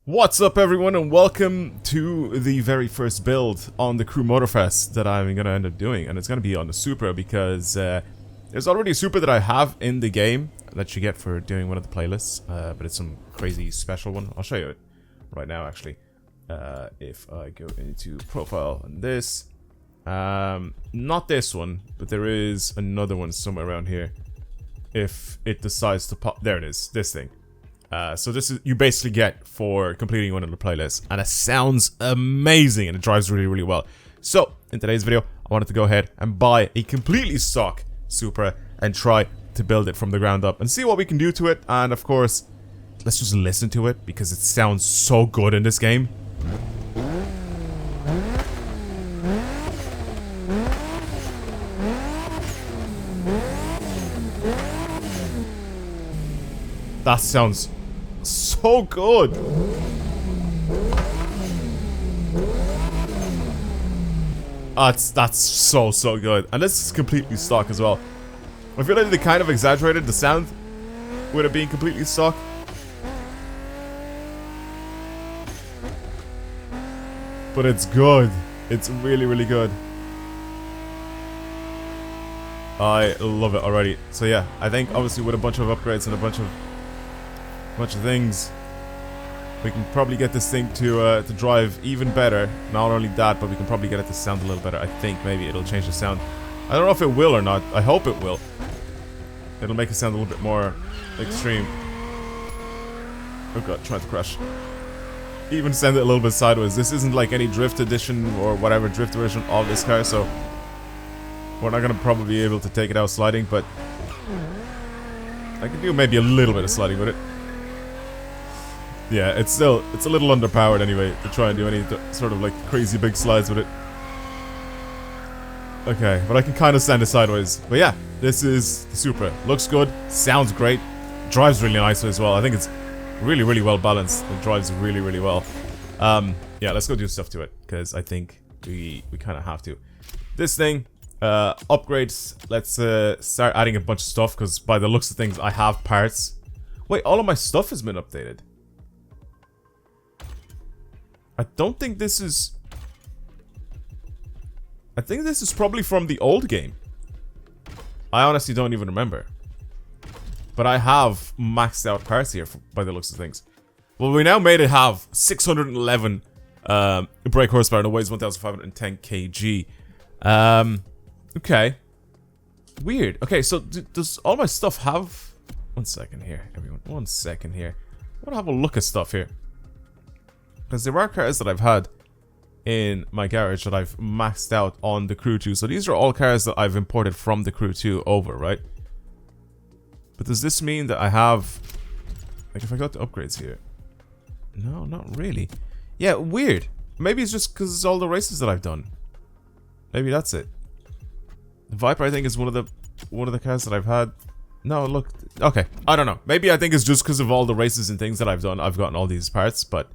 What's up everyone and welcome to the very first build on the Crew Motorfest that I'm going to end up doing, and it's going to be on the Supra because there's already a Supra that I have in the game that you get for doing one of the playlists, but it's some crazy special one. I'll show you it right now actually. If I go into profile on this, not this one, but there is another one somewhere around here. If it decides to pop, there it is, this thing. So this is you basically get for completing one of the playlists, and it sounds amazing and it drives really well. So in today's video I wanted to go ahead and buy a completely stock Supra and try to build it from the ground up and see what we can do to it, and of course let's just listen to it because it sounds so good in this game. That sounds so good. That's so good, and this is completely stock as well. I feel like they kind of exaggerated the sound with it being completely stock. But it's good. It's really good. I love it already. So yeah, I think obviously with a bunch of upgrades and a bunch of things, we can probably get this thing to drive even better. Not only that, but we can probably get it to sound a little better. I think maybe it'll change the sound. I don't know if it will or not. I hope it will. It'll make it sound a little bit more extreme. Oh god, trying to crash. Even send it a little bit sideways. This isn't like any drift edition or whatever drift version of this car, so we're not gonna probably be able to take it out sliding, but I can do maybe a little bit of sliding with it. Yeah, it's a little underpowered anyway to try and do any sort of like crazy big slides with it. Okay, but I can kind of send it sideways. But yeah, this is the Supra. Looks good, sounds great, drives really nicely as well. I think it's really well balanced. It drives really well. Yeah, let's go do stuff to it because I think we kind of have to. This thing, upgrades. Let's start adding a bunch of stuff because by the looks of things, I have parts. Wait, all of my stuff has been updated. I don't think this is... I think this is probably from the old game. I honestly don't even remember. But I have maxed out parts here by the looks of things. Well, we now made it have 611 brake horsepower and it weighs 1,510 kg. Okay. Weird. Okay, so does all my stuff have... One second here, everyone. 1 second here. I want to have a look at stuff here. Because there are cars that I've had in my garage that I've maxed out on the Crew 2. So these are all cars that I've imported from the Crew 2 over, right? But does this mean that I have... Like, if I got the upgrades here... No, not really. Yeah, weird. Maybe it's just because it's all the races that I've done. Maybe that's it. The Viper, I think, is one of the cars that I've had. No, look. Okay, I don't know. Maybe I think it's just because of all the races and things that I've done. I've gotten all these parts, but...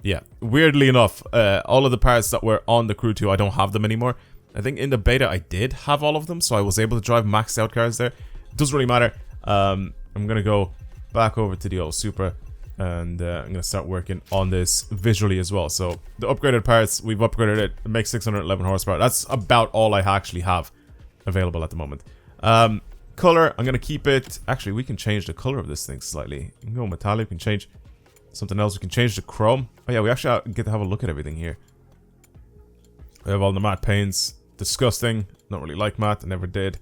Yeah, weirdly enough, all of the parts that were on the Crew 2, I don't have them anymore. I think in the beta I did have all of them, so I was able to drive maxed out cars there. It doesn't really matter. I'm going to go back over to the old Supra, and I'm going to start working on this visually as well. So the upgraded parts, we've upgraded it. It makes 611 horsepower. That's about all I actually have available at the moment. Color, I'm going to keep it... Actually, we can change the color of this thing slightly. You can go metallic, we can change... Something else, we can change the chrome. Oh yeah, we actually get to have a look at everything here. We have all the matte paints. Disgusting. Don't really like matte, I never did.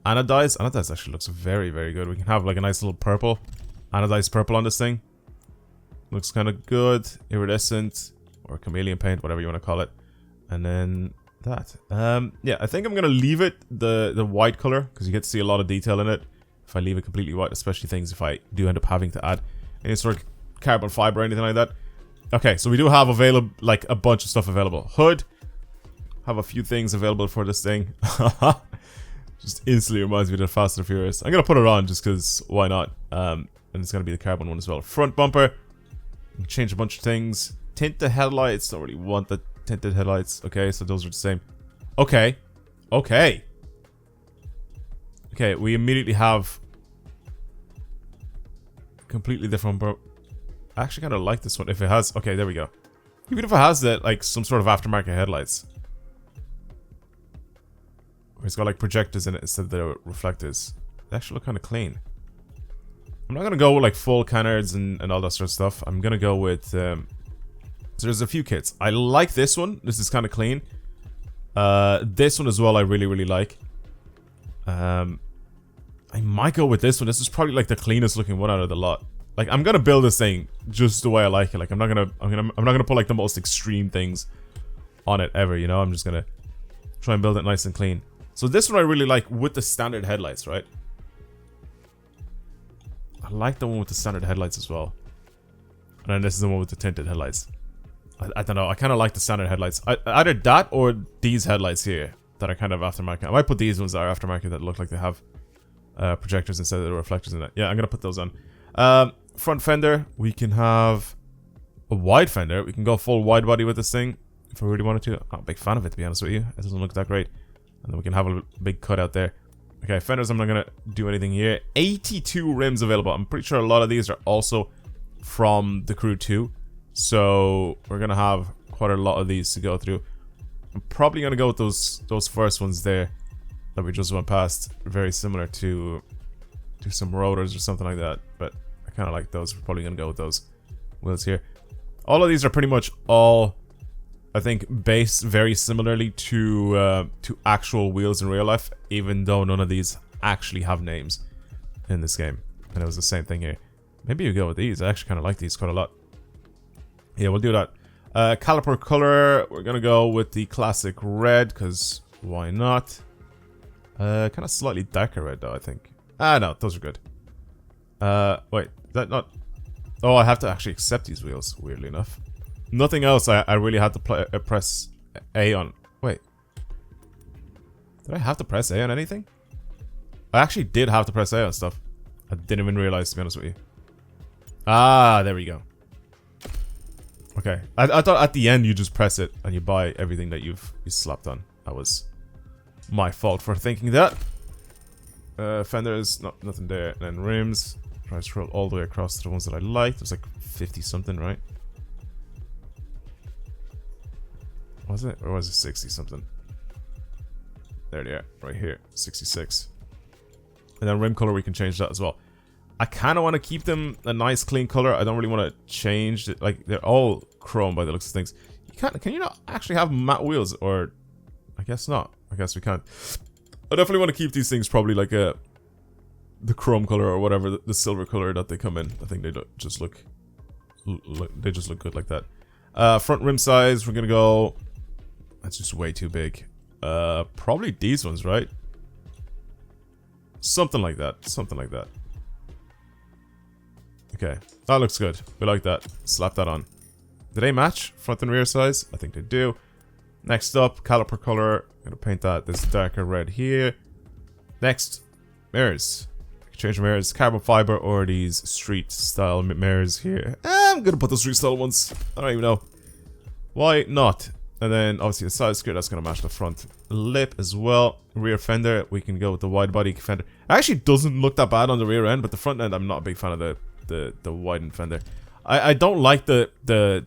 Anodized. Anodized actually looks very good. We can have like a nice little purple. Anodized purple on this thing. Looks kind of good. Iridescent. Or chameleon paint, whatever you want to call it. And then that. Yeah, I think I'm going to leave it the white color. Because you get to see a lot of detail in it. If I leave it completely white, especially things if I do end up having to add any sort of carbon fiber or anything like that. Okay, so we do have available, like, a bunch of stuff available. Hood. Have a few things available for this thing. Just instantly reminds me of the Fast and Furious. I'm gonna put it on just because why not? And it's gonna be the carbon one as well. Front bumper. Change a bunch of things. Tint the headlights. Don't really want the tinted headlights. Okay, so those are the same. Okay. Okay, we immediately have completely different I actually kind of like this one. If it has... Okay, there we go. Even if it has the, like, some sort of aftermarket headlights. Where it's got, like, projectors in it instead of the reflectors. They actually look kind of clean. I'm not going to go with, like, full canards and all that sort of stuff. I'm going to go with... so there's a few kits. I like this one. This is kind of clean. This one as well I really, really like. I might go with this one. This is probably, like, the cleanest looking one out of the lot. Like, I'm gonna build this thing just the way I like it. Like, I'm not gonna put like the most extreme things on it ever, you know? I'm just gonna try and build it nice and clean. So this one I really like with the standard headlights, right? I like the one with the standard headlights as well. And then this is the one with the tinted headlights. I don't know, I kind of like the standard headlights. Either that or these headlights here that are kind of aftermarket. I might put these ones that are aftermarket that look like they have projectors instead of the reflectors in it. Yeah, I'm gonna put those on. Front fender, we can have a wide fender. We can go full wide body with this thing if we really wanted to. I'm not a big fan of it, to be honest with you. It doesn't look that great. And then we can have a big cutout there. Okay, fenders, I'm not gonna do anything here. 82 rims available. I'm pretty sure a lot of these are also from the Crew 2. So we're gonna have quite a lot of these to go through. I'm probably gonna go with those first ones there that we just went past. Very similar to some rotors or something like that, but I kind of like those. We're probably gonna go with those wheels here. All of these are pretty much all, I think, based very similarly to actual wheels in real life, even though none of these actually have names in this game. And it was the same thing here. Maybe you go with these. I actually kind of like these quite a lot. Yeah, we'll do that. Caliper color, we're gonna go with the classic red, because why not? Kind of slightly darker red though, I think. Ah, no, those are good. Wait, is that not... Oh, I have to actually accept these wheels, weirdly enough. Nothing else I really had to press A on. Wait. Did I have to press A on anything? I actually did have to press A on stuff. I didn't even realize, to be honest with you. Ah, there we go. Okay. I thought at the end you just press it and you buy everything that you slapped on. That was my fault for thinking that. Fenders, nothing there. And then rims. Try to scroll all the way across to the ones that I liked. There's like 50 something, right? Was it? Or was it 60 something? There they are, right here. 66. And then rim color, we can change that as well. I kind of want to keep them a nice clean color. I don't really want to change it. Like, they're all chrome by the looks of things. Can you not actually have matte wheels? Or, I guess not. I guess we can't. I definitely want to keep these things probably like the chrome color or whatever, the silver color that they come in. I think they just look they just look good like that. Front rim size, we're gonna go... That's just way too big. Probably these ones, right? Something like that. Something like that. Okay, that looks good. We like that. Slap that on. Do they match front and rear size? I think they do. Next up, caliper color. I'm gonna paint that this darker red here. Next, mirrors. Change the mirrors, carbon fiber or these street style mirrors here. I'm gonna put the street style ones. I don't even know. Why not? And then obviously the side skirt, that's gonna match the front lip as well. Rear fender, we can go with the wide body fender. It actually doesn't look that bad on the rear end, but the front end, I'm not a big fan of the widened fender. I don't like the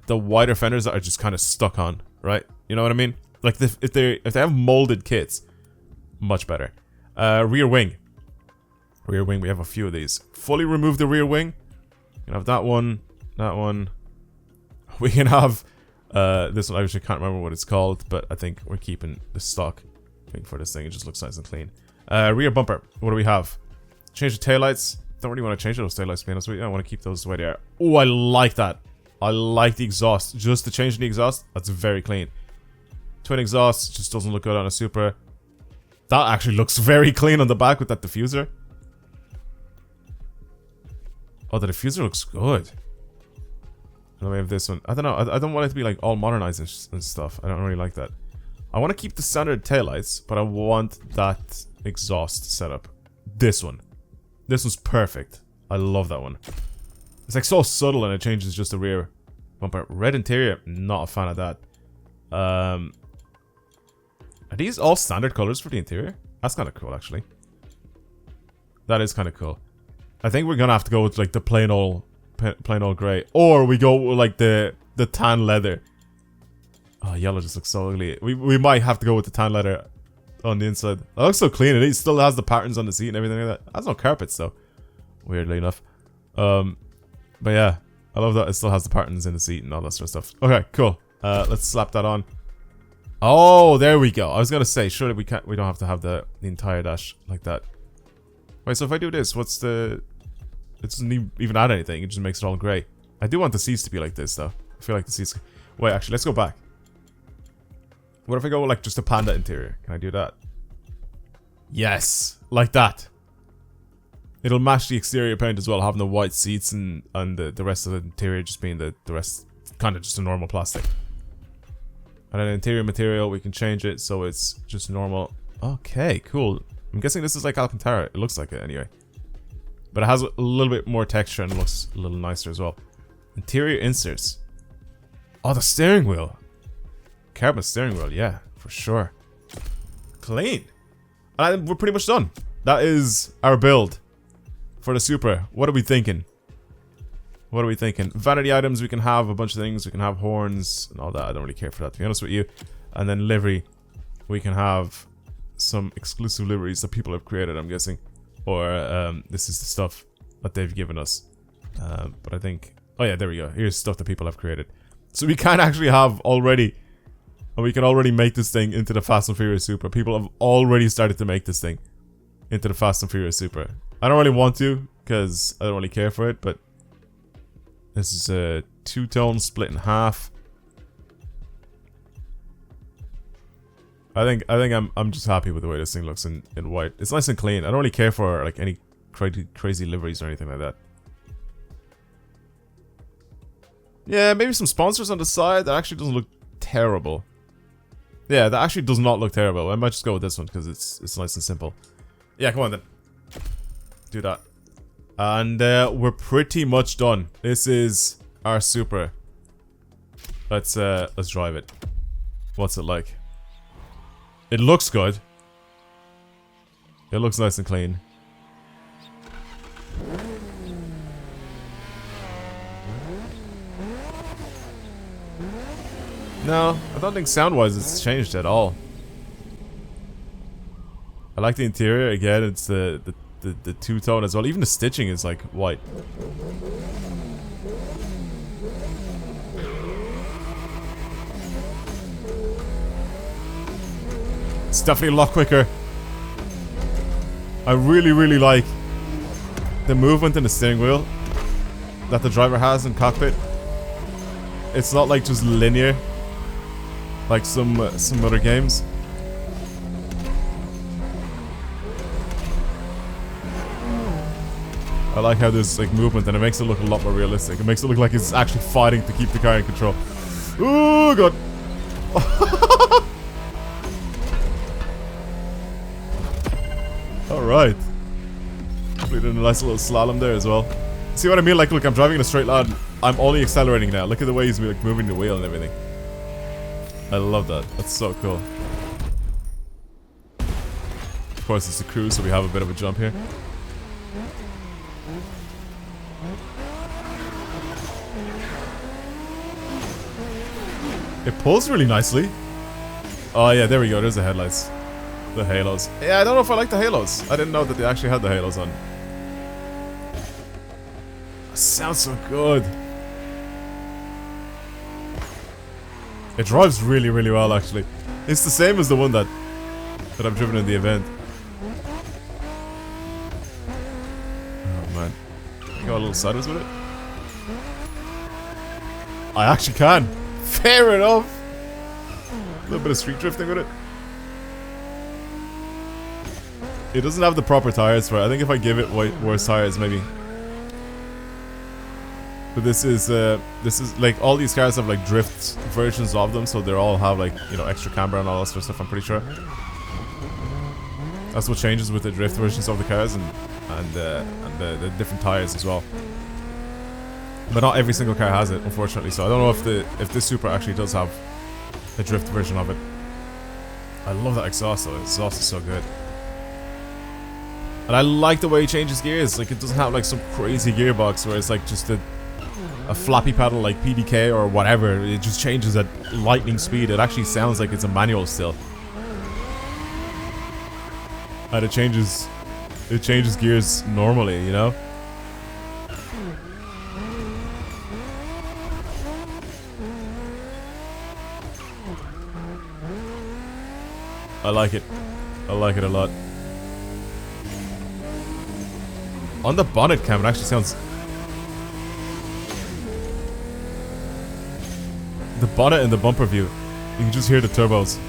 wider fenders that are just kind of stuck on, right? You know what I mean? Like if they have molded kits, much better. Rear wing. Rear wing, we have a few of these. Fully remove the rear wing. You can have that one, that one. We can have this one. I actually can't remember what it's called, but I think we're keeping the stock thing for this thing. It just looks nice and clean. Rear bumper. What do we have? Change the taillights. Don't really want to change those taillights, to be honest with you. I want to keep those the way they are. Oh, I like that. I like the exhaust. Just to change the exhaust, that's very clean. Twin exhaust just doesn't look good on a Supra. That actually looks very clean on the back with that diffuser. Oh, the diffuser looks good. And then we have this one. I don't know. I don't want it to be like all modernized and stuff. I don't really like that. I want to keep the standard taillights, but I want that exhaust setup. This one. This one's perfect. I love that one. It's like so subtle and it changes just the rear bumper. Red interior, not a fan of that. Are these all standard colors for the interior? That's kind of cool, actually. That is kind of cool. I think we're gonna have to go with like the plain old plain old grey, or we go with like the tan leather. Oh, yellow just looks so ugly. We might have to go with the tan leather on the inside. It looks so clean. It still has the patterns on the seat and everything like that. It has no carpets though, weirdly enough. But yeah, I love that it still has the patterns in the seat and all that sort of stuff. Okay, cool. Let's slap that on. Oh, there we go. I was gonna say, surely we don't have to have the entire dash like that. Wait, so if I do this, what's the... It doesn't even add anything, it just makes it all grey. I do want the seats to be like this though. I feel like the seats... Wait, actually, let's go back. What if I go with like just a panda interior? Can I do that? Yes! Like that! It'll match the exterior paint as well, having the white seats and the rest of the interior just being the rest kind of just a normal plastic. And then interior material, we can change it so it's just normal. Okay, cool. I'm guessing this is like Alcantara. It looks like it anyway. But it has a little bit more texture and looks a little nicer as well. Interior inserts. Oh, the steering wheel. Carbon steering wheel, yeah, for sure. Clean. And we're pretty much done. That is our build for the Supra. What are we thinking? What are we thinking? Vanity items, we can have a bunch of things. We can have horns and all that. I don't really care for that, to be honest with you. And then livery. We can have some exclusive liveries that people have created, I'm guessing. Or this is the stuff that they've given us. But I think... Oh yeah, there we go. Here's stuff that people have created. So we can actually have already... And we can already make this thing into the Fast and Furious Supra. People have already started to make this thing into the Fast and Furious Supra. I don't really want to, because I don't really care for it, but... This is a two-tone split in half. I think I'm just happy with the way this thing looks in white. It's nice and clean. I don't really care for like any crazy liveries or anything like that. Yeah, maybe some sponsors on the side. That actually doesn't look terrible. Yeah, that actually does not look terrible. I might just go with this one because it's nice and simple. Yeah, come on then. Do that. And we're pretty much done. This is our Supra. Let's drive it. What's it like? It looks good. It looks nice and clean. No, I don't think sound-wise it's changed at all. I like the interior. Again, it's the two-tone as well. Even the stitching is like white. It's definitely a lot quicker. I really like the movement in the steering wheel that the driver has in cockpit. It's not like just linear like some other games. I like how there's like movement and it makes it look a lot more realistic. It makes it look like it's actually fighting to keep the car in control. Oh god. Alright. Completed a nice little slalom there as well. See what I mean? Like, look, I'm driving in a straight line. I'm only accelerating now. Look at the way he's like moving the wheel and everything. I love that. That's so cool. Of course, it's a cruise, so we have a bit of a jump here. It pulls really nicely. Oh yeah, there we go. There's the headlights. The halos. Yeah, I don't know if I like the halos. I didn't know that they actually had the halos on. It sounds so good. It drives really well, actually. It's the same as the one that I've driven in the event. Oh man. Can I go a little sideways with it? I actually can. Fair enough. A little bit of street drifting with it. It doesn't have the proper tires for it. I think if I give it worse tires, maybe. But this is like all these cars have like drift versions of them, so they all have like, you know, extra camber and all that sort of stuff. I'm pretty sure. That's what changes with the drift versions of the cars and the different tires as well. But not every single car has it, unfortunately. So I don't know if this Supra actually does have a drift version of it. I love that exhaust though. The exhaust is so good. And I like the way he changes gears. Like, it doesn't have like some crazy gearbox where it's like just a flappy pedal like PDK or whatever. It just changes at lightning speed. It actually sounds like it's a manual still. And it changes gears normally, you know? I like it. I like it a lot. On the bonnet cam, it actually sounds... The bonnet and the bumper view, you can just hear the turbos.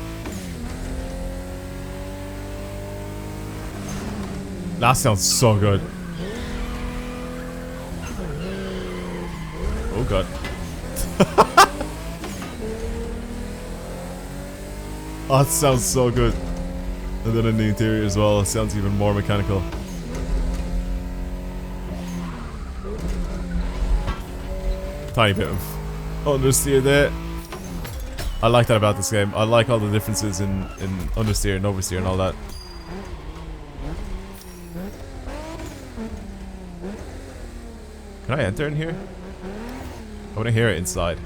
That sounds so good. Oh god. Oh, it sounds so good. And then in the interior as well, it sounds even more mechanical. Tiny bit of understeer there. I like that about this game. I like all the differences in understeer and oversteer and all that. Can I enter in here? I want to hear it inside.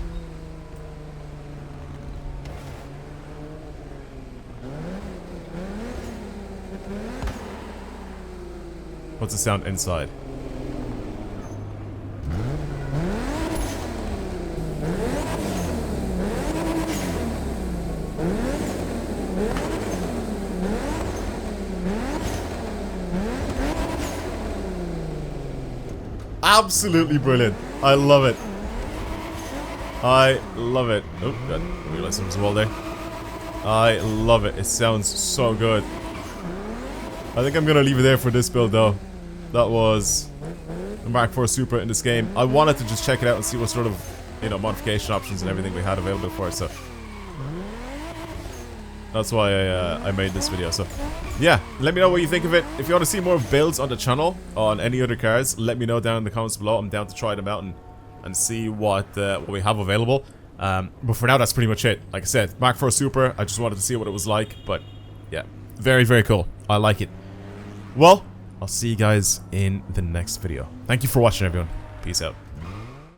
What's the sound inside? Absolutely brilliant. I love it. I love it. Oh, God. I realized there was a wall there. I love it. It sounds so good. I think I'm going to leave it there for this build, though. That was the Mark IV Supra in this game. I wanted to just check it out and see what sort of, you know, modification options and everything we had available for it, so... That's why I made this video. So, yeah, let me know what you think of it. If you want to see more builds on the channel on any other cars, let me know down in the comments below. I'm down to try them out and see what we have available. But for now, that's pretty much it. Like I said, Mark IV Supra. I just wanted to see what it was like. But yeah, very, very cool. I like it. Well, I'll see you guys in the next video. Thank you for watching, everyone. Peace out.